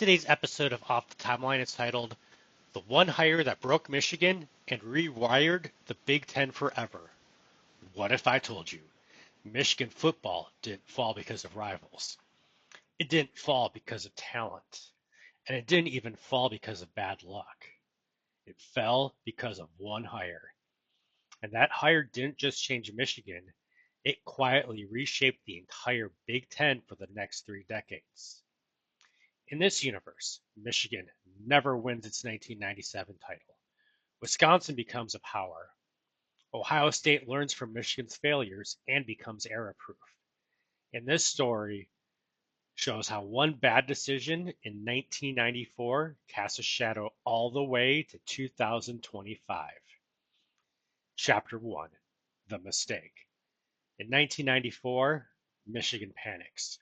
Today's episode of Off the Timeline is titled The One Hire That Broke Michigan and Rewired the Big Ten Forever. What if I told you Michigan football didn't fall because of rivals? It didn't fall because of talent. And it didn't even fall because of bad luck. It fell because of one hire. And that hire didn't just change Michigan, it quietly reshaped the entire Big Ten for the next 3 decades. In this universe, Michigan never wins its 1997 title. Wisconsin becomes a power. Ohio State learns from Michigan's failures and becomes era-proof. And this story shows how one bad decision in 1994 casts a shadow all the way to 2025. Chapter 1: The Mistake. In 1994, Michigan panics.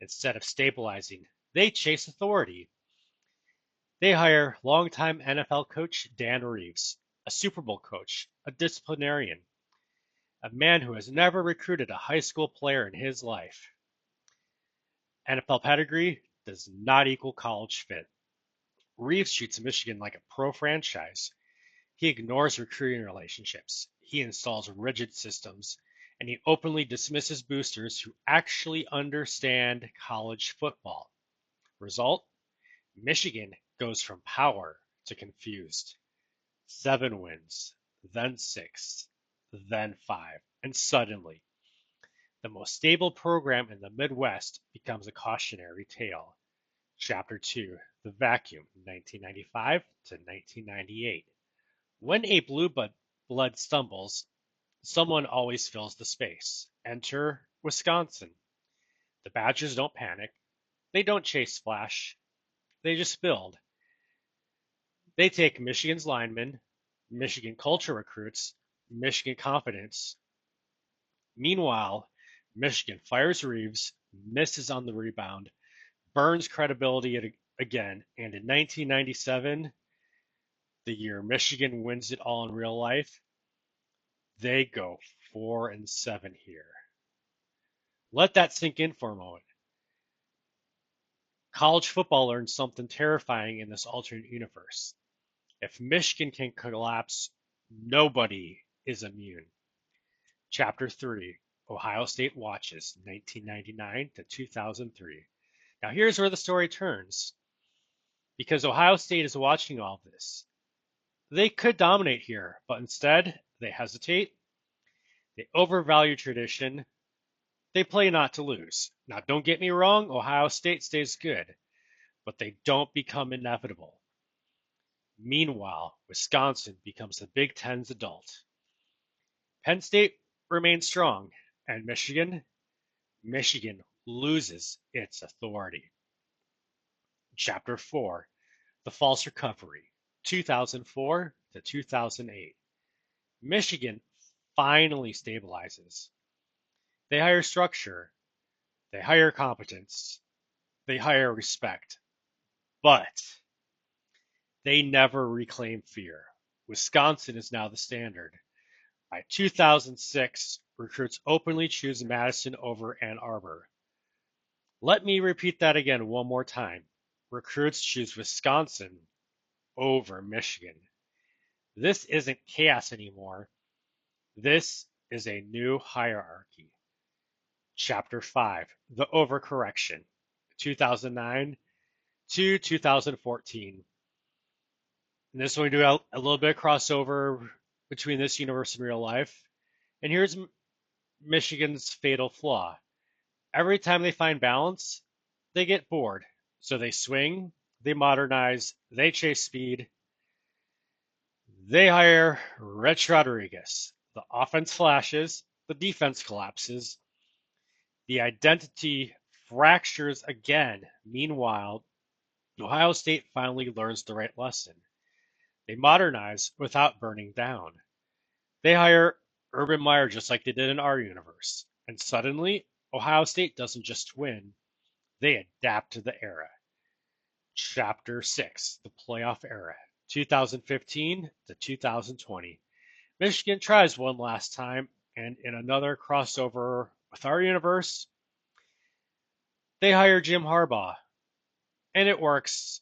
Instead of stabilizing, they chase authority. They hire longtime NFL coach Dan Reeves, a Super Bowl coach, a disciplinarian, a man who has never recruited a high school player in his life. NFL pedigree does not equal college fit. Reeves treats Michigan like a pro franchise. He ignores recruiting relationships. He installs rigid systems, and he openly dismisses boosters who actually understand college football. Result? Michigan goes from power to confused. 7 wins, then 6, then 5, and suddenly, the most stable program in the Midwest becomes a cautionary tale. Chapter 2: The Vacuum, 1995 to 1998. When a blue blood stumbles, someone always fills the space. Enter Wisconsin. The Badgers don't panic. They don't chase splash. They just build. They take Michigan's linemen, Michigan culture recruits, Michigan confidence. Meanwhile, Michigan fires Reeves, misses on the rebound, burns credibility again, and in 1997, the year Michigan wins it all in real life, they go 4-7 here. Let that sink in for a moment. College football learned something terrifying in this alternate universe. If Michigan can collapse, nobody is immune. Chapter 3: Ohio State Watches, 1999 to 2003. Now here's where the story turns. Because Ohio State is watching all this. They could dominate here, but instead they hesitate. They overvalue tradition. They play not to lose. Now don't get me wrong, Ohio State stays good, but they don't become inevitable. Meanwhile, Wisconsin becomes the Big Ten's adult. Penn State remains strong, and Michigan loses its authority. Chapter 4: The False Recovery, 2004 to 2008. Michigan finally stabilizes. They hire structure, they hire competence, they hire respect, but they never reclaim fear. Wisconsin is now the standard. By 2006, recruits openly choose Madison over Ann Arbor. Let me repeat that again one more time. Recruits choose Wisconsin over Michigan. This isn't chaos anymore. This is a new hierarchy. Chapter 5: The Overcorrection, 2009 to 2014. In this one, we do a little bit of crossover between this universe and real life. And here's Michigan's fatal flaw. Every time they find balance, they get bored. So they swing, they modernize, they chase speed. They hire Rich Rodriguez. The offense flashes, the defense collapses, the identity fractures again. Meanwhile, Ohio State finally learns the right lesson. They modernize without burning down. They hire Urban Meyer just like they did in our universe. And suddenly, Ohio State doesn't just win, they adapt to the era. Chapter 6: The Playoff Era, 2015 to 2020. Michigan tries one last time, and in another crossover with our universe, they hire Jim Harbaugh. and it works,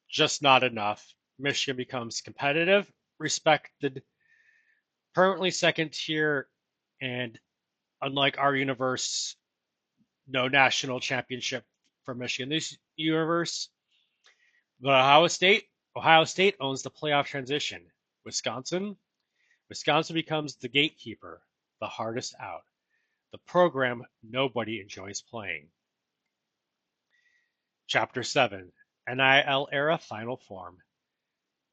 just not enough. Michigan becomes competitive, respected, permanently second tier, and unlike our universe, no national championship for Michigan. This universe, but Ohio State owns the playoff transition. Wisconsin, Wisconsin becomes the gatekeeper, the hardest out, the program nobody enjoys playing. Chapter 7, NIL Era Final Form.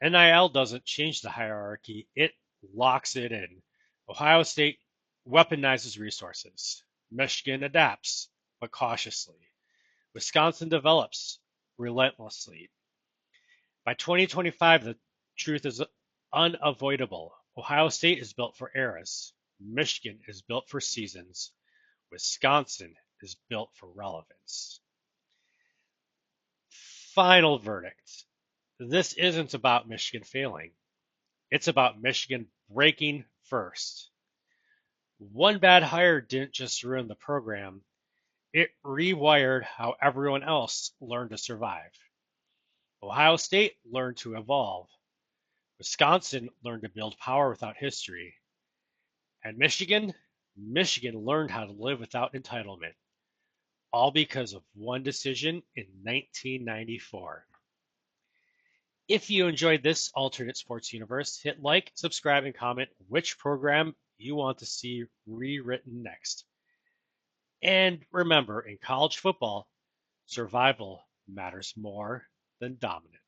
NIL doesn't change the hierarchy, it locks it in. Ohio State weaponizes resources. Michigan adapts, but cautiously. Wisconsin develops relentlessly. By 2025, the truth is unavoidable. Ohio State is built for eras. Michigan is built for seasons. Wisconsin is built for relevance. Final verdict. This isn't about Michigan failing. It's about Michigan breaking first. One bad hire didn't just ruin the program, it rewired how everyone else learned to survive. Ohio State learned to evolve. Wisconsin learned to build power without history. And Michigan learned how to live without entitlement, all because of one decision in 1994. If you enjoyed this alternate sports universe, hit like, subscribe, and comment which program you want to see rewritten next. And remember, in college football, survival matters more than dominance.